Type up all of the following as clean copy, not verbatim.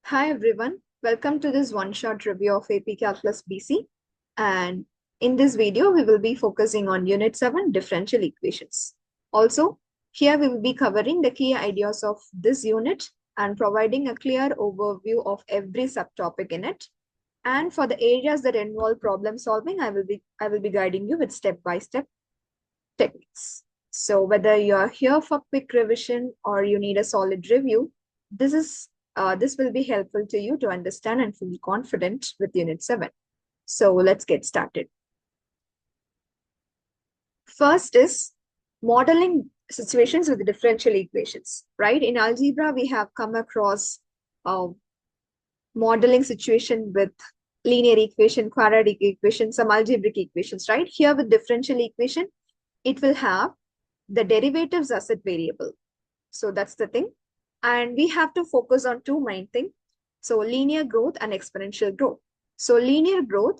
Hi everyone, welcome to this one-shot review of AP Calculus BC. And in this video, we will be focusing on Unit 7 Differential Equations. Also, here we will be covering the key ideas of this unit and providing a clear overview of every subtopic in it. And for the areas that involve problem solving, I will be guiding you with step-by-step techniques. So whether you are here for quick revision or you need a solid review, this will be helpful to you to understand and feel confident with Unit 7. So let's get started. First is modeling situations with differential equations, right? In algebra, we have come across modeling situation with linear equation, quadratic equation, some algebraic equations, right? Here with differential equation, it will have the derivatives as a variable. So that's the thing. And we have to focus on two main things. So linear growth and exponential growth. So linear growth,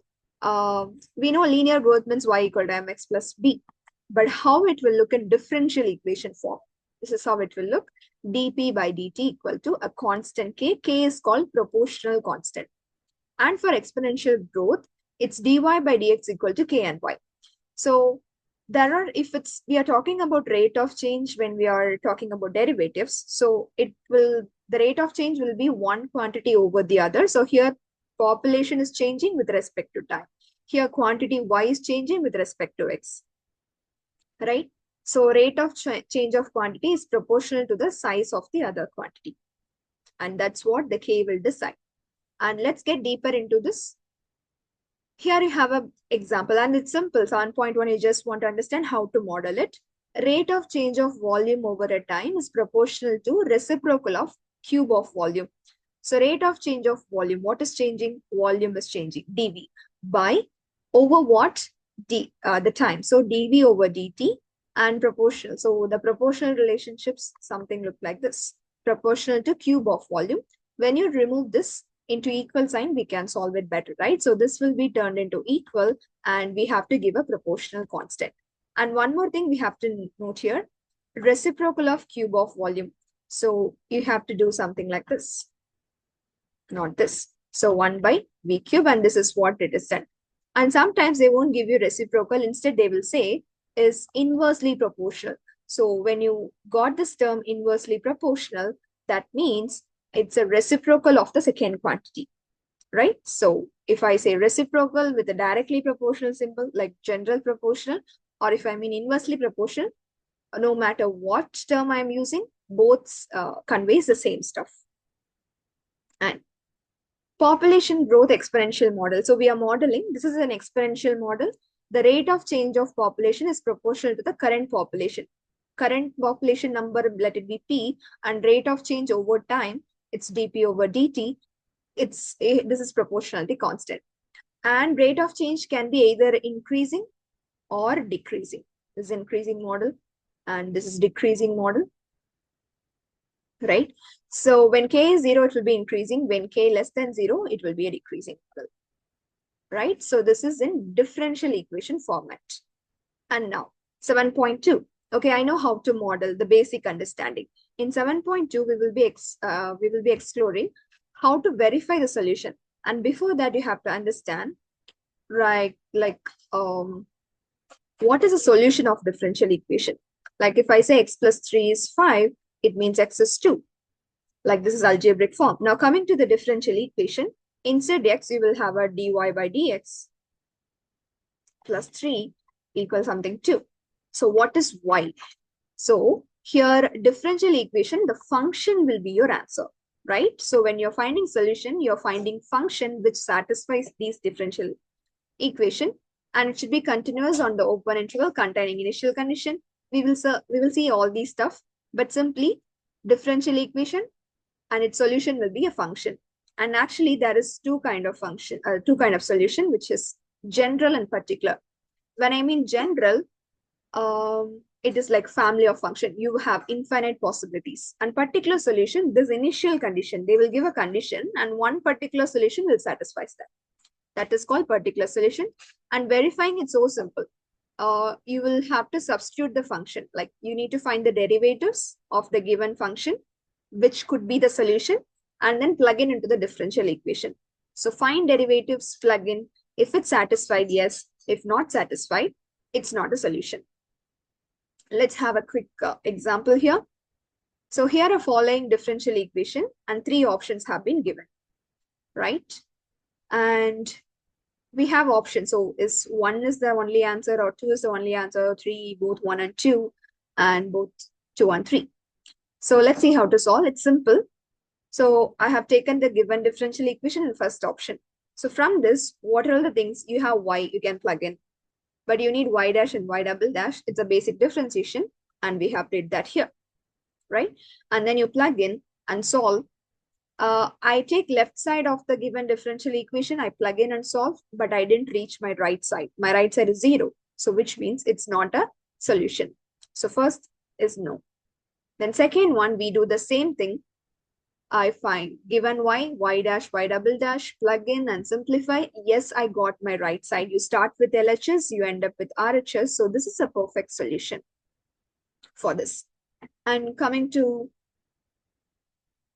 we know linear growth means y equal to mx plus b. But how it will look in differential equation form? This is how it will look. dp by dt equal to a constant k. K is called proportional constant. And for exponential growth, it's dy by dx equal to k and y. So we are talking about rate of change when we are talking about derivatives. So the rate of change will be one quantity over the other. So here population is changing with respect to time. Here quantity y is changing with respect to x, right? So rate of change of quantity is proportional to the size of the other quantity. And that's what the K will decide. And let's get deeper into this. Here you have an example and it's simple. 7.1, you just want to understand how to model it. Rate of change of volume over a time is proportional to reciprocal of cube of volume. So rate of change of volume, what is changing? Volume is changing, dV, by over what? The time. So dV over dt and proportional. So the proportional relationships, something look like this. Proportional to cube of volume. When you remove this into equal sign, we can solve it better, right? So this will be turned into equal and we have to give a proportional constant. And one more thing we have to note here, reciprocal of cube of volume. So you have to do something like this, not this. So 1 by v cube, and this is what it is done. And sometimes they won't give you reciprocal. Instead, they will say is inversely proportional. So when you got this term inversely proportional, that means it's a reciprocal of the second quantity, right? So if I say reciprocal with a directly proportional symbol like general proportional, or if I mean inversely proportional, no matter what term I'm using, both conveys the same stuff. And population growth exponential model. So we are modeling, this is an exponential model. The rate of change of population is proportional to the current population. Current population number, let it be P, and rate of change over time, it's dP over dt. This is proportionality constant. And rate of change can be either increasing or decreasing. This is increasing model and this is decreasing model, right? So when k is 0, it will be increasing. When k less than 0, it will be a decreasing model, right? So this is in differential equation format. And now 7.2. Okay, I know how to model the basic understanding. In 7.2, we will be exploring how to verify the solution. And before that, you have to understand, right, what is the solution of differential equation? Like if I say x plus 3 is 5, it means x is 2. Like this is algebraic form. Now coming to the differential equation, instead x, you will have a dy by dx plus 3 equals something 2. So what is y? So here differential equation, the function will be your answer, right? So when you're finding solution, you're finding function which satisfies these differential equation, and it should be continuous on the open interval containing initial condition. We will see all these stuff, but simply differential equation and its solution will be a function. And actually there is two kind of solution, which is general and particular. When I mean general, it is like family of function. You have infinite possibilities. And particular solution, this initial condition, they will give a condition and one particular solution will satisfy that. That is called particular solution. And verifying it's so simple. You will have to substitute the function. Like you need to find the derivatives of the given function, which could be the solution. and then plug in into the differential equation. So find derivatives, plug in. If it's satisfied, yes. If not satisfied, it's not a solution. Let's have a quick example here. So here are following differential equation and 3 options have been given, right? And we have options. So is 1 is the only answer, or 2 is the only answer, or 3, both 1 and 2, and both 2 and 3. So let's see how to solve. It's simple. So I have taken the given differential equation in first option. So from this, what are all the things? You have y, you can plug in, but you need y dash and y double dash. It's a basic differentiation, and we have did that here, right? And then you plug in and solve. I take left side of the given differential equation, I plug in and solve, but I didn't reach my right side. My right side is 0, so which means it's not a solution. So first is no. Then second one, we do the same thing. I find given y dash, y double dash, plug in and simplify. Yes, I got my right side. You start with LHS, you end up with RHS. So this is a perfect solution for this. And coming to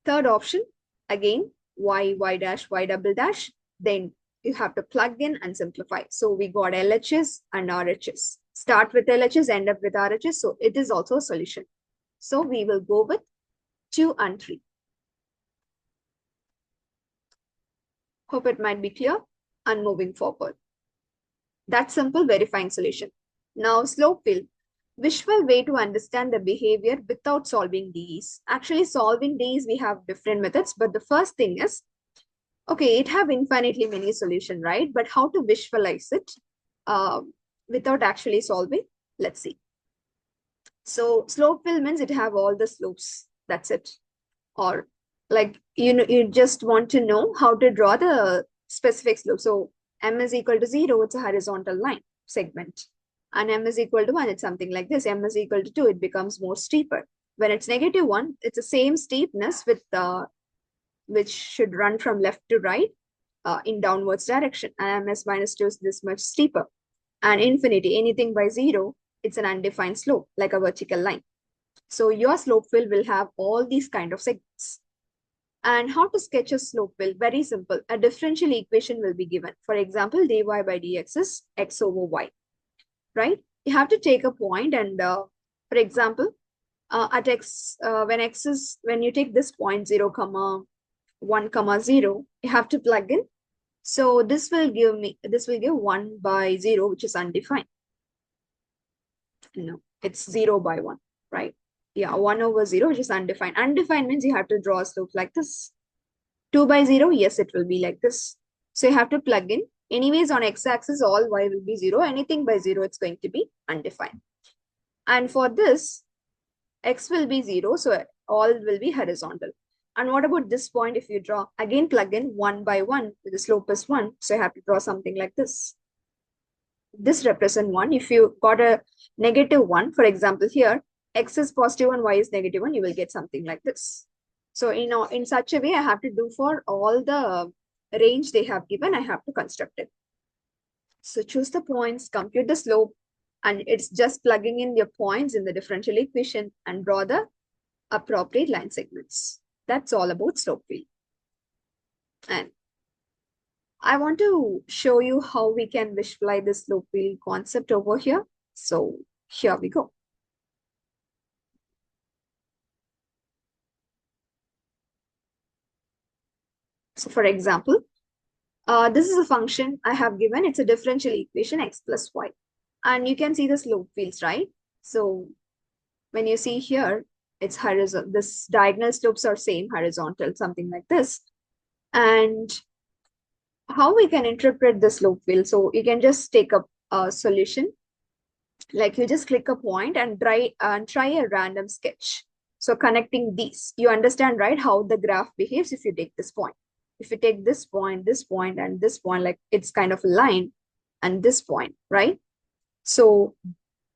third option, again, y dash, y double dash, then you have to plug in and simplify. So we got LHS and RHS. Start with LHS, end up with RHS. So it is also a solution. So we will go with 2 and 3. Hope it might be clear. And moving forward. That's simple verifying solution. Now slope field. Visual way to understand the behavior without solving these. Actually, solving these, we have different methods, but the first thing is, okay, it have infinitely many solutions, right? But how to visualize it without actually solving? Let's see. So slope field means it have all the slopes. That's it. Or like, you just want to know how to draw the specific slope. So m is equal to 0, it's a horizontal line segment. And m is equal to 1, it's something like this. M is equal to 2, it becomes more steeper. When it's -1, it's the same steepness with which should run from left to right in downwards direction. And m is -2 is this much steeper. And infinity, anything by 0, it's an undefined slope, like a vertical line. So your slope field will have all these kind of segments. And how to sketch a slope field? Very simple. A differential equation will be given. For example, dy by dx is x over y, right? You have to take a point and, for example, at x, when you take this point 0, 1, 0, you have to plug in. So this will give 1 by 0, which is undefined. No, it's 0 by 1, right? Yeah, 1 over 0, which is undefined. Undefined means you have to draw a slope like this. 2 by 0, yes, it will be like this. So you have to plug in. Anyways, on x-axis, all y will be 0. Anything by 0, it's going to be undefined. And for this, x will be 0, so all will be horizontal. And what about this point? If you draw, again plug in 1 by 1, the slope is 1. So you have to draw something like this. This represents 1. If you got a -1, for example, here, x is positive and y is -1, you will get something like this. So, in such a way, I have to do for all the range they have given, I have to construct it. So choose the points, compute the slope, and it's just plugging in your points in the differential equation and draw the appropriate line segments. That's all about slope field. And I want to show you how we can visualize the slope field concept over here. So here we go. So for example, this is a function I have given. It's a differential equation x plus y. And you can see the slope fields, right? So when you see here, it's horizontal. This diagonal slopes are same horizontal, something like this. And how we can interpret the slope field? So you can just take a solution. Like you just click a point and try a random sketch. So connecting these, you understand, right, how the graph behaves if you take this point. If you take this point, and this point, like it's kind of a line, and this point, right? So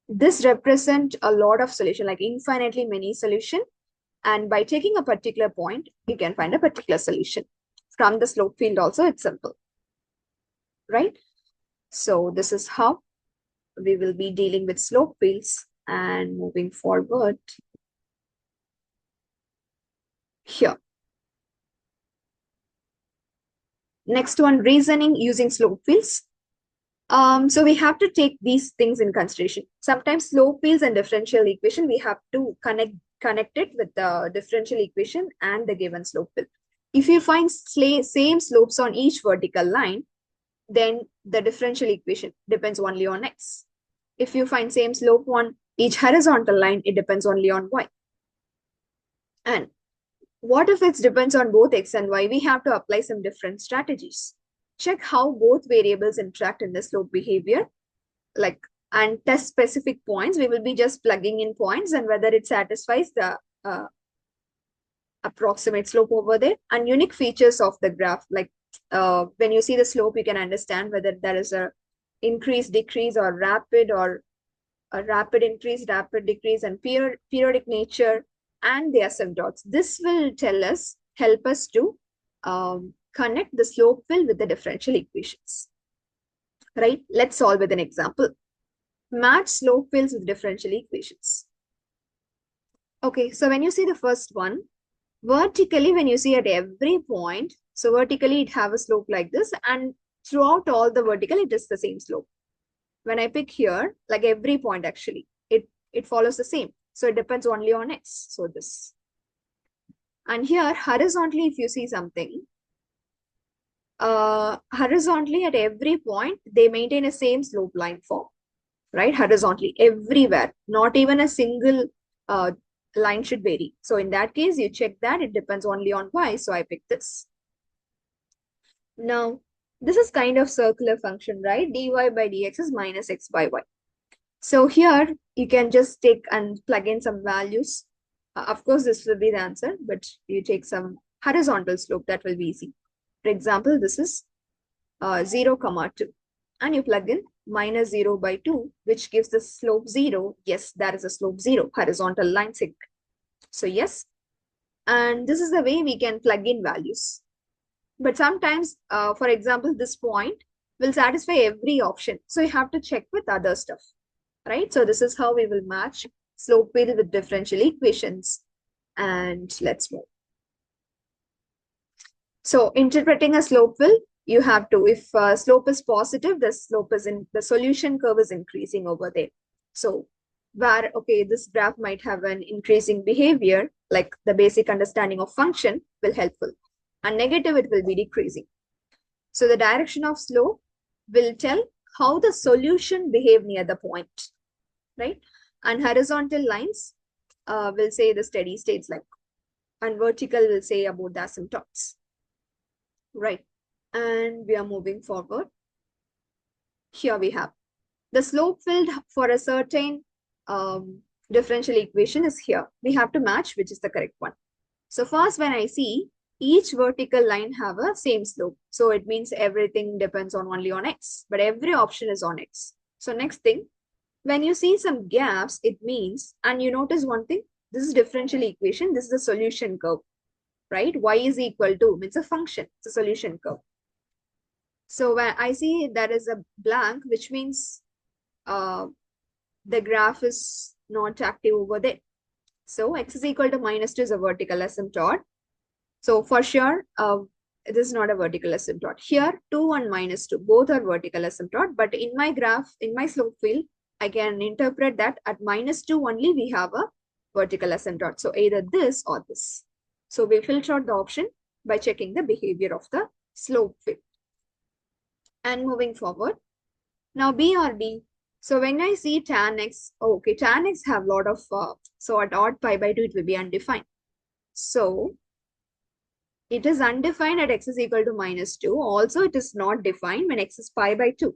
this represent a lot of solution, like infinitely many solution. And by taking a particular point, you can find a particular solution. From the slope field also, it's simple, right? So this is how we will be dealing with slope fields. And moving forward here. Next one, reasoning using slope fields. So we have to take these things in consideration. Sometimes slope fields and differential equation, we have to connect it with the differential equation and the given slope field. If you find same slopes on each vertical line, then the differential equation depends only on x. If you find same slope on each horizontal line, it depends only on y. And what if it depends on both x and y? We have to apply some different strategies. Check how both variables interact in the slope behavior, like, and test specific points. We will be just plugging in points and whether it satisfies the approximate slope over there, and unique features of the graph. Like when you see the slope, you can understand whether there is a increase, decrease, or a rapid increase, rapid decrease, and periodic nature, and the asymptotes. This will help us to connect the slope field with the differential equations. Right? Let's solve with an example. Match slope fields with differential equations. Okay, so when you see the first one, vertically, when you see at every point, so vertically it have a slope like this, and throughout all the vertical, it is the same slope. When I pick here, like every point actually, it follows the same. So it depends only on x. So this. And here, horizontally, if you see something, horizontally at every point, they maintain a same slope line form, right? Horizontally, everywhere. Not even a single line should vary. So in that case, you check that it depends only on y. So I pick this. Now, this is kind of circular function, right? dy by dx is minus x by y. So here you can just take and plug in some values. Of course, this will be the answer, but you take some horizontal slope, that will be easy. For example, this is 0, 2. And you plug in minus 0 by 2, which gives the slope 0. Yes, that is a slope 0, horizontal line segment. So yes, and this is the way we can plug in values. But sometimes, for example, this point will satisfy every option. So you have to check with other stuff, right? So this is how we will match slope field with differential equations. And let's move. So interpreting a slope field, you have to, if slope is positive, the slope is in the solution curve is increasing over there. So where, okay, this graph might have an increasing behavior, like the basic understanding of function will helpful. And negative, it will be decreasing. So the direction of slope will tell how the solution behave near the point, right? And horizontal lines will say the steady states, like, and vertical will say about the asymptotes, right? And we are moving forward. Here we have the slope field for a certain differential equation is here. We have to match which is the correct one. So first, when I see each vertical line have a same slope, so it means everything depends on only on x, but every option is on x. So next thing, when you see some gaps, it means, and you notice one thing, this is differential equation, this is the solution curve, right? Y is equal to means a function, it's a solution curve. So when I see there is a blank, which means the graph is not active over there. So x is equal to minus 2 is a vertical asymptote. So for sure, this is not a vertical asymptote. Here, 2 and minus 2, both are vertical asymptote. But in my graph, in my slope field, I can interpret that at minus 2 only we have a vertical asymptote. So either this or this. So we filter out the option by checking the behavior of the slope field. And moving forward, now B or D. So when I see tan x, okay, tan x have a lot of, so at odd pi by 2, it will be undefined. So it is undefined at x is equal to minus 2. Also, it is not defined when x is pi by 2.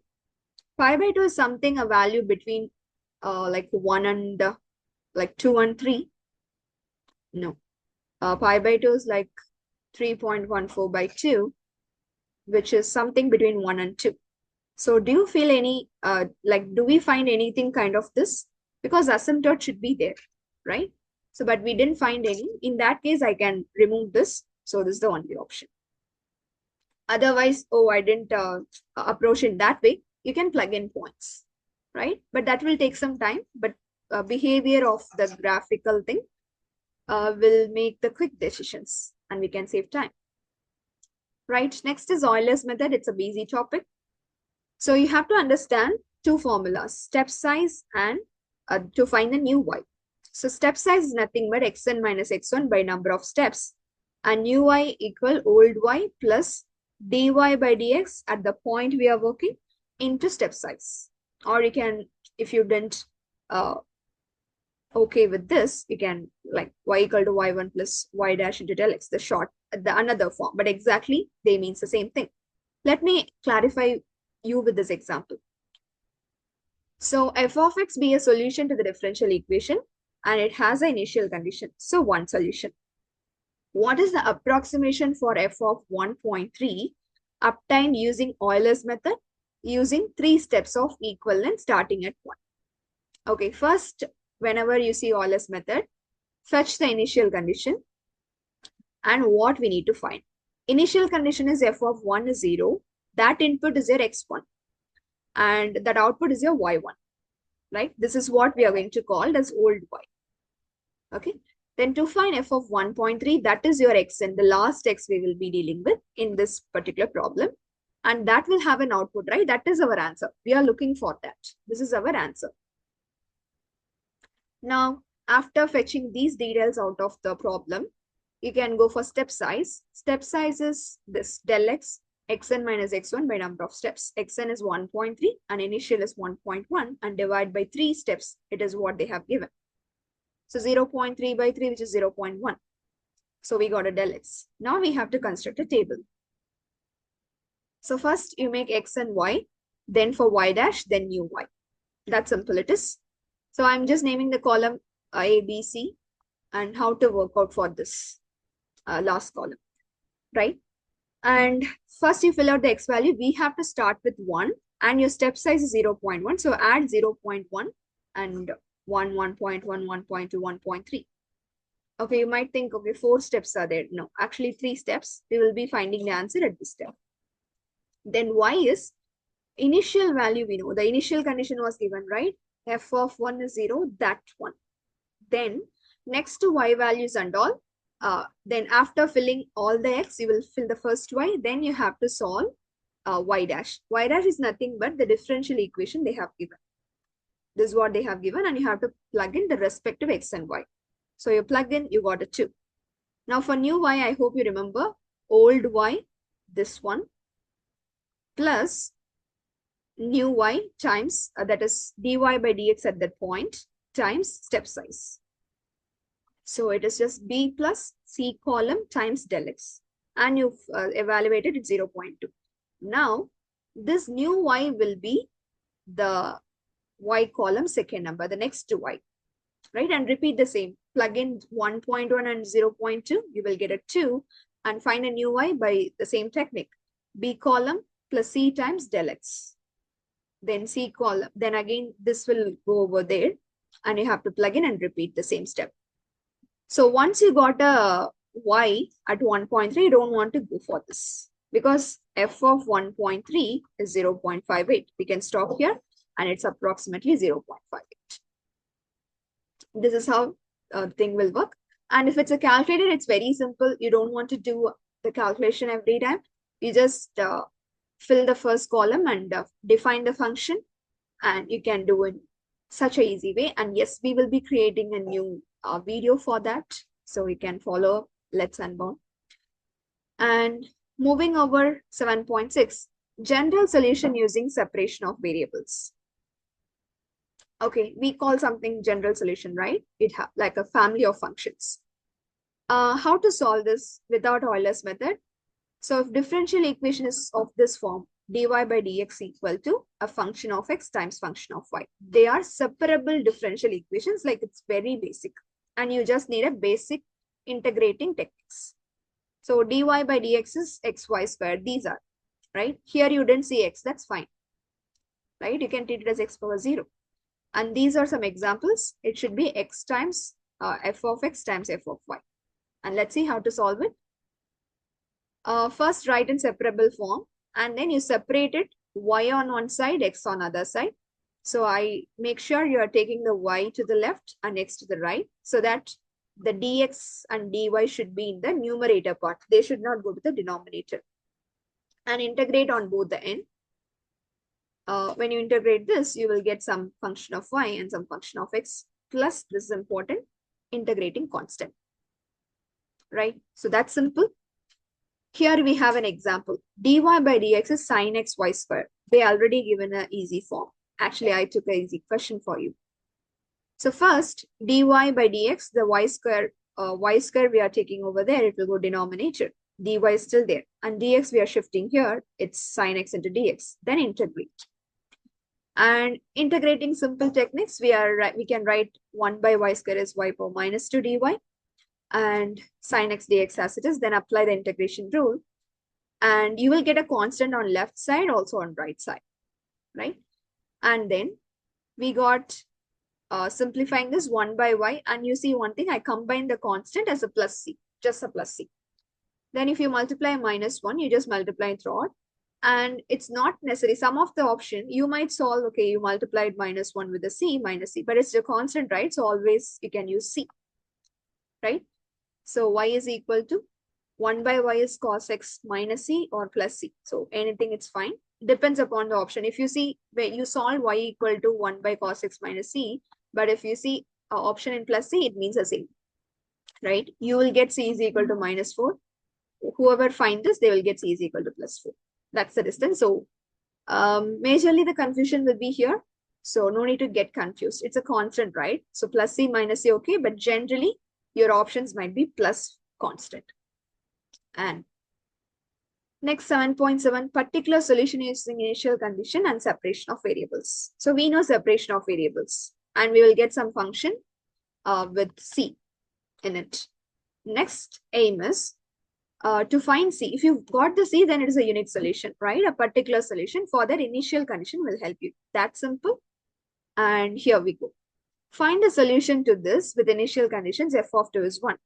Pi by 2 is something, a value between like 1 and like 2 and 3. No. Pi by 2 is like 3.14 by 2, which is something between 1 and 2. So do you feel any, like, do we find anything kind of this? Because asymptote should be there, right? So, but we didn't find any. In that case, I can remove this. So this is the only option. Otherwise, oh, I didn't approach it that way. You can plug in points, right? But that will take some time. But behavior of the graphical thing will make the quick decisions and we can save time. right? Next is Euler's method. It's a busy topic. So you have to understand two formulas, step size and to find the new y. So step size is nothing but xn minus x1 by number of steps, and new y equal old y plus dy by dx at the point we are working into step size. Or you can, if you didn't okay with this, you can like y equal to y1 plus y dash into del x, the short, the another form, but exactly they means the same thing. Let me clarify you with this example. So f of x be a solution to the differential equation and it has an initial condition. So one solution. What is the approximation for f of 1.3 obtained using Euler's method using 3 steps of equivalence starting at 1? Okay, first, whenever you see Euler's method, fetch the initial condition and what we need to find. Initial condition is f of 1 is 0. That input is your x1 and that output is your y1, right? This is what we are going to call as old y. Okay. Then to find f of 1.3, that is your xn, the last x we will be dealing with in this particular problem. And that will have an output, right? That is our answer. We are looking for that. This is our answer. Now, after fetching these details out of the problem, you can go for step size. Step size is this del x, xn minus x1 by number of steps. Xn is 1.3 and initial is 1.1 and divide by 3 steps. It is what they have given. So 0.3 by 3, which is 0.1. So we got a del x. Now we have to construct a table. So first you make x and y, then for y dash, then new y. That's simple it is. So I'm just naming the column A, B, C and how to work out for this last column, right? And first you fill out the x value. We have to start with 1 and your step size is 0.1. So add 0.1 and 1, 1.1, 1.2, 1.3. Okay, you might think, okay, 4 steps are there. No, actually 3 steps. We will be finding the answer at this step. Then y is initial value we know. The initial condition was given, right? F of 1 is 0, that one. Then next to y values and all, then after filling all the x, you will fill the first y. Then you have to solve y dash. Y dash is nothing but the differential equation they have given. This is what they have given and you have to plug in the respective x and y. So you plug in, you got a 2. Now for new y, I hope you remember old y, this one, plus new y times, that is dy by dx at that point, times step size. So it is just b plus c column times del x. And you've evaluated it 0.2. Now, this new y will be the y column second number, the next to y, right? And repeat the same. Plug in 1.1 and 0.2, you will get a 2 and find a new y by the same technique. B column plus c times del x. Then c column, then again this will go over there and you have to plug in and repeat the same step. So once you got a y at 1.3, you don't want to go for this because f of 1.3 is 0.58. We can stop here and it's approximately 0.58. This is how the thing will work. And if it's a calculator, it's very simple. You don't want to do the calculation every time. You just fill the first column and define the function and you can do it such a easy way. And yes, we will be creating a new video for that. So you can follow Let's Unbound. And moving over 7.6, general solution using separation of variables. Okay, we call something general solution, right? It has like a family of functions. How to solve this without Euler's method? So if differential equation is of this form, dy by dx equal to a function of x times function of y. They are separable differential equations, like it's very basic. And you just need a basic integrating techniques. So dy by dx is xy squared. These are, right? Here you didn't see x, that's fine. Right? You can treat it as x power 0. And these are some examples. It should be x times f of x times f of y. And let's see how to solve it. First write in separable form and then you separate it, y on one side, x on other side. So I make sure you are taking the y to the left and x to the right so that the dx and dy should be in the numerator part. They should not go to the denominator. and integrate on both the end. When you integrate this, you will get some function of y and some function of x plus, this is important, integrating constant, right? So that's simple. Here we have an example. dy by dx is sine x y square. They already given an easy form. Actually, I took an easy question for you. So first, dy by dx, the y square we are taking over there, it will go denominator. Dy is still there. And dx we are shifting here, it's sine x into dx. Then integrate. And integrating simple techniques, we can write 1 by y square is y power minus 2 dy and sine x dx as it is. Then apply the integration rule. And you will get a constant on left side, also on right side, right? And then we got simplifying this 1 by y, and you see one thing, I combine the constant as a plus c, just a plus c. Then if you multiply minus 1, you just multiply throughout. And it's not necessary. Some of the option, you might solve, okay, you multiplied minus 1 with a c, minus c, but it's a constant, right? So always you can use c, right? So y is equal to 1 by y is cos x minus c or plus c. So anything, it's fine. Depends upon the option. If you see, when you solve y equal to 1 by cos x minus c, but if you see option in plus c, it means the same, right? You will get c is equal to minus 4. Whoever find this, they will get c is equal to plus 4. That's the distance. So majorly the confusion will be here. So no need to get confused. It's a constant, right? So plus c minus c, okay. But generally, your options might be plus constant. And next 7.7, particular solution using initial condition and separation of variables. So we know separation of variables. And we will get some function with c in it. Next aim is to find C. If you've got the C, then it is a unique solution, right? A particular solution for that initial condition will help you. That's simple. And here we go. Find a solution to this with initial conditions f of 2 is 1.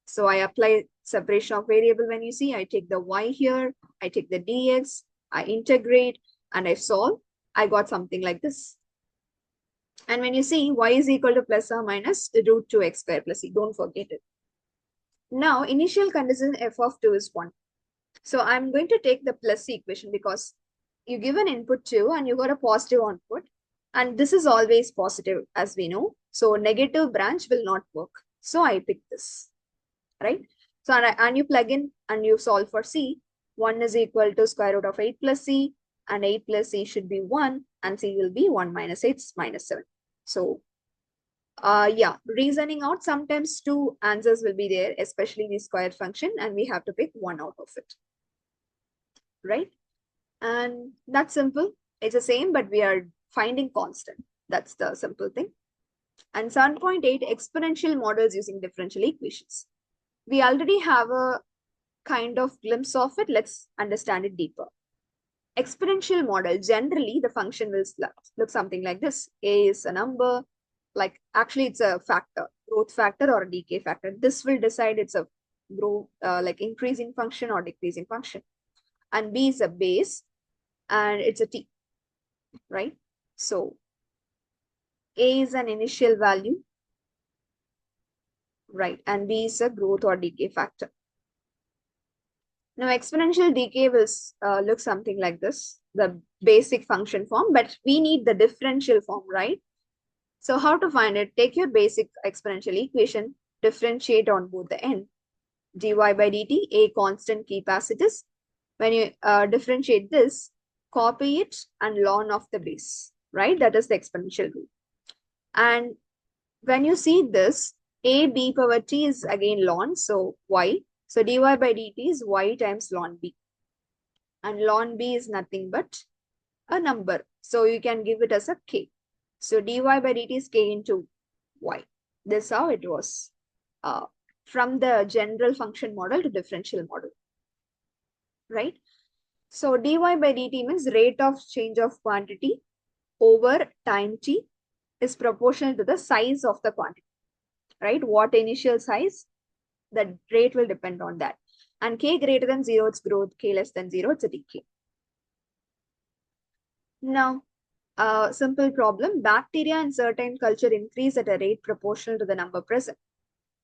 So I apply separation of variable. When you see, I take the y here, I take the dx, I integrate, and I solve. I got something like this. And when you see y is equal to plus or minus root 2x square plus c, don't forget it. Now, initial condition f of 2 is 1. So I'm going to take the plus c equation because you give an input 2 and you got a positive output. And this is always positive, as we know. So negative branch will not work. So I pick this, right? So and you plug in and you solve for c. 1 is equal to square root of 8 plus c. And 8 plus c should be 1. And c will be 1 minus 8 minus 7. So yeah, reasoning out, sometimes two answers will be there, especially the square function, and we have to pick one out of it, right? And that's simple. It's the same, but we are finding constant. That's the simple thing. And 7.8, exponential models using differential equations. We already have a kind of glimpse of it. Let's understand it deeper. Exponential model, generally the function will look something like this. A is a number, like actually it's a factor, growth factor or a decay factor. This will decide it's a growth, like increasing function or decreasing function. And B is a base and it's a t, right? So A is an initial value, right? And B is a growth or decay factor. Now exponential decay will look something like this, the basic function form, but we need the differential form, right? So how to find it? Take your basic exponential equation, differentiate on both the end. dy by dt, a constant, keep as it is. When you differentiate this, copy it and ln of the base, right? That is the exponential rule. And when you see this, a b power t is again ln, so y. So dy by dt is y times ln b. And ln b is nothing but a number. So you can give it as a k. So dy by dt is k into y. This is how it was from the general function model to differential model, right? So dy by dt means rate of change of quantity over time t is proportional to the size of the quantity, right? What initial size, the rate will depend on that. And k greater than 0, it's growth. K less than 0, it's a decay. Now, simple problem. Bacteria in certain culture increase at a rate proportional to the number present.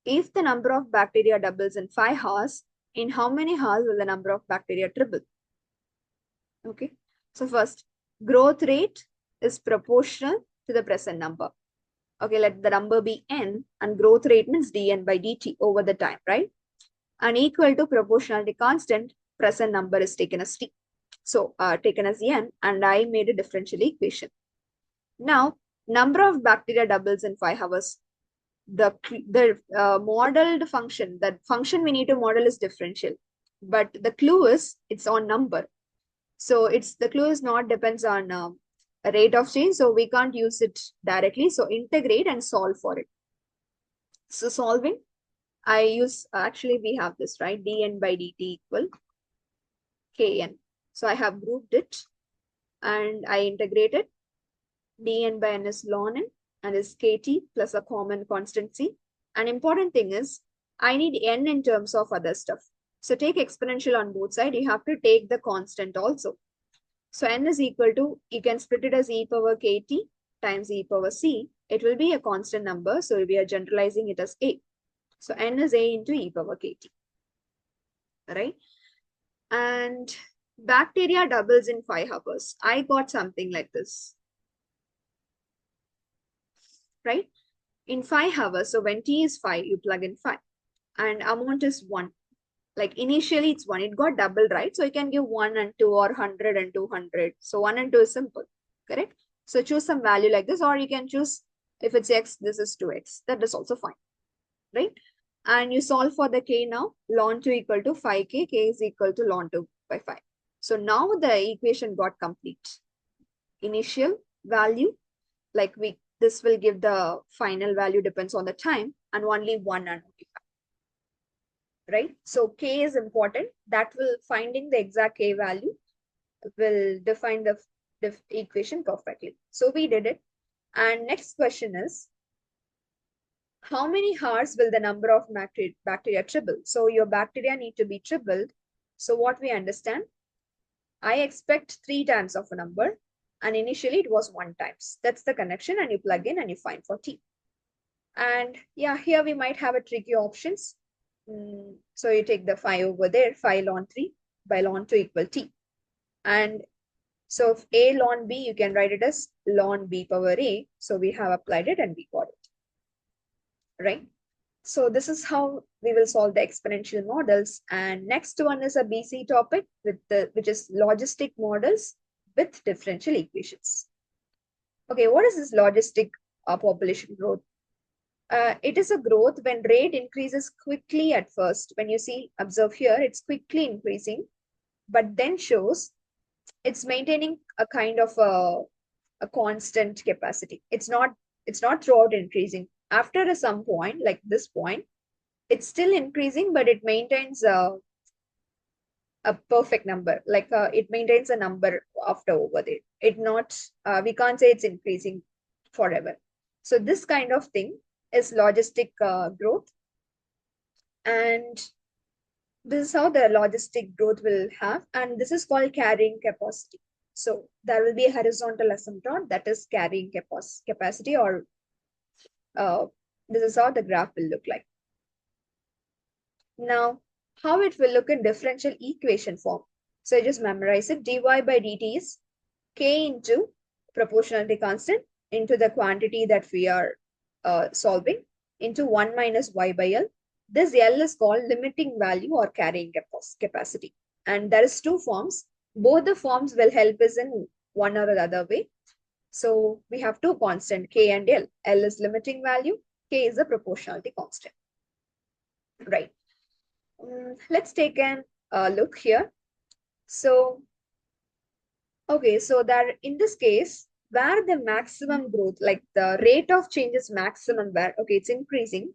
If the number of bacteria doubles in 5 hours, in how many hours will the number of bacteria triple? Okay. So first, growth rate is proportional to the present number. Okay, let the number be n, and growth rate means dn by dt over the time, right? And equal to proportionality constant, present number is taken as t. So taken as n, and I made a differential equation. Now, number of bacteria doubles in 5 hours. The modeled function, that function we need to model is differential. But the clue is it's on number. So the clue is not depends on a rate of change. So we can't use it directly. So integrate and solve for it. So solving, I use, actually we have this, right? dn by dt equal kn. So I have grouped it and I integrated. Dn by n is ln n and is kt plus a common constant c. An important thing is I need n in terms of other stuff. So take exponential on both sides. You have to take the constant also. So n is equal to, you can split it as e power kt times e power c. It will be a constant number. So we are generalizing it as a. So n is a into e power kt. Right? And bacteria doubles in 5 hours. I got something like this. Right? In 5 hours, so when t is 5, you plug in 5. And amount is 1. Like initially it's 1. It got double, right? So you can give 1 and 2 or 100 and 200. So 1 and 2 is simple. Correct? So choose some value like this, or you can choose, if it's x, this is 2x. That is also fine. Right? And you solve for the k now. Ln 2 equal to 5k. K is equal to ln 2 by 5. So now the equation got complete. Initial value, like this will give the final value depends on the time, and only 1 and only 5. Right? So k is important. That will, finding the exact k value will define the equation perfectly. So we did it. And next question is, how many hours will the number of bacteria triple? So your bacteria need to be tripled. So what we understand, I expect 3 times of a number, and initially it was 1 times. That's the connection, and you plug in and you find for t. And yeah, here we might have a tricky options. So you take the 5 over there, 5 ln 3 by ln 2 equal t. And so if a ln b, you can write it as ln b power a. So we have applied it and we got it. Right? So this is how we will solve the exponential models. And next one is a BC topic which is logistic models with differential equations. Okay, what is this logistic population growth? It is a growth when rate increases quickly at first. When you see, observe here, it's quickly increasing, but then shows it's maintaining a kind of a constant capacity. It's not throughout increasing. After some point, like this point, it's still increasing, but it maintains a perfect number. Like it maintains a number after over there. It not, we can't say it's increasing forever. So this kind of thing is logistic growth. And this is how the logistic growth will have. And this is called carrying capacity. So there will be a horizontal asymptote that is carrying capacity, or this is how the graph will look like. Now, how it will look in differential equation form. So I just memorize it. dy by dt is k into proportionality constant into the quantity that we are solving into 1 minus y by L. This L is called limiting value or carrying capacity. And there is 2 forms. Both the forms will help us in one or the other way. So we have 2 constant, k and L. L is limiting value, k is the proportionality constant. Right. Let's take a look here. So, okay, so that in this case, where the maximum growth, like the rate of change is maximum, where, okay, it's increasing,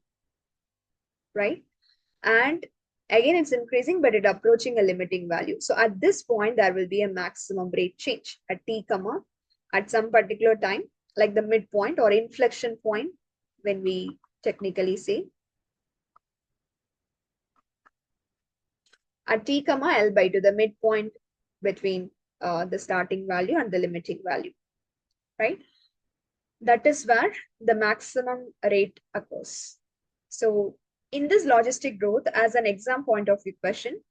right? And again, it's increasing, but it's approaching a limiting value. So at this point, there will be a maximum rate change at t comma at some particular time, like the midpoint or inflection point, when we technically say at t comma L by 2, the midpoint between the starting value and the limiting value, right? That is where the maximum rate occurs. So in this logistic growth, as an exam point of view question,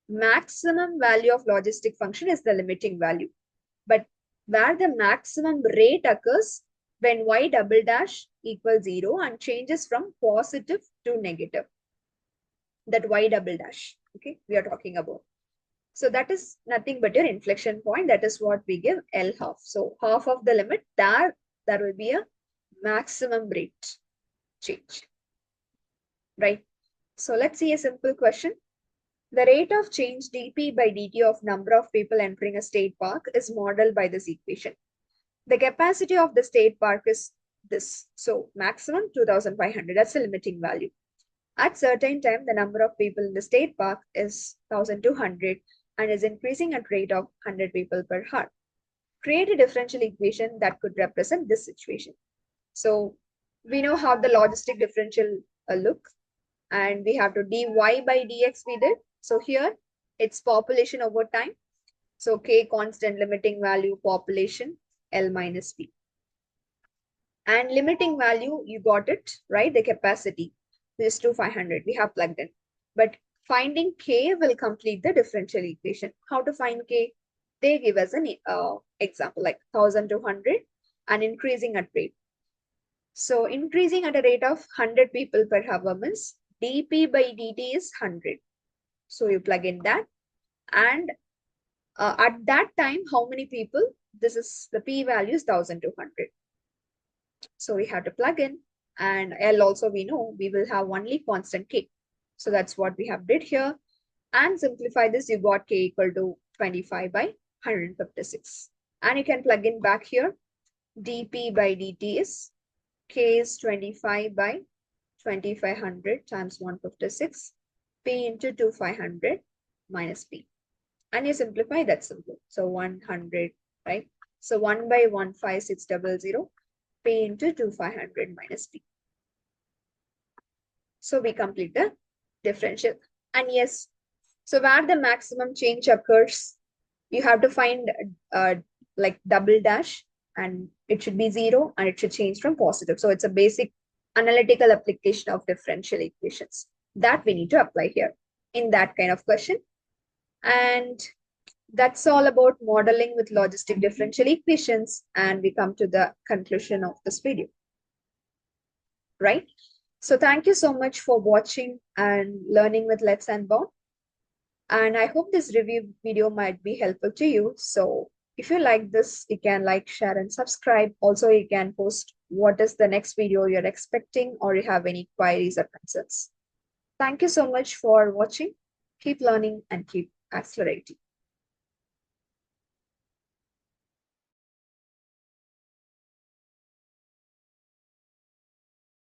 maximum value of logistic function is the limiting value. But where the maximum rate occurs when y double dash equals 0 and changes from positive to negative. That y double dash, okay, we are talking about. So that is nothing but your inflection point. That is what we give L half. So half of the limit, there will be a maximum rate change, right? So let's see a simple question. The rate of change dp by dt of number of people entering a state park is modeled by this equation. The capacity of the state park is this. So maximum 2,500, that's the limiting value. At certain time, the number of people in the state park is 1,200 and is increasing at rate of 100 people per hour. Create a differential equation that could represent this situation. So we know how the logistic differential look, and we have to dy by dx we did. So here it's population over time. So k constant, limiting value, population, L minus P. And limiting value, you got it, right? The capacity is to 500. We have plugged in. But finding k will complete the differential equation. How to find k? They give us an example like 1,200 and increasing at rate. So increasing at a rate of 100 people per hour means dp by dt is 100. So you plug in that. And at that time, how many people? This is the p value is 1,200. So we have to plug in, and L also we know we will have only constant k. So that's what we have did here. And simplify this, you got k equal to 25 by 156. And you can plug in back here. dp by dt is k is 25 by 2500 times 156. P into 2500 minus p. And you simplify, that's simple. So 100, right? So 1 by 15600. P into 2500 minus P. So we complete the differential. And yes, so where the maximum change occurs, you have to find like double dash, and it should be 0 and it should change from positive. So it's a basic analytical application of differential equations that we need to apply here in that kind of question. And that's all about modeling with logistic differential equations. And we come to the conclusion of this video, right? So thank you so much for watching and learning with Let's and Bound. And I hope this review video might be helpful to you. So if you like this, you can like, share, and subscribe. Also, you can post what is the next video you're expecting, or you have any queries or concerns. Thank you so much for watching. Keep learning and keep accelerating.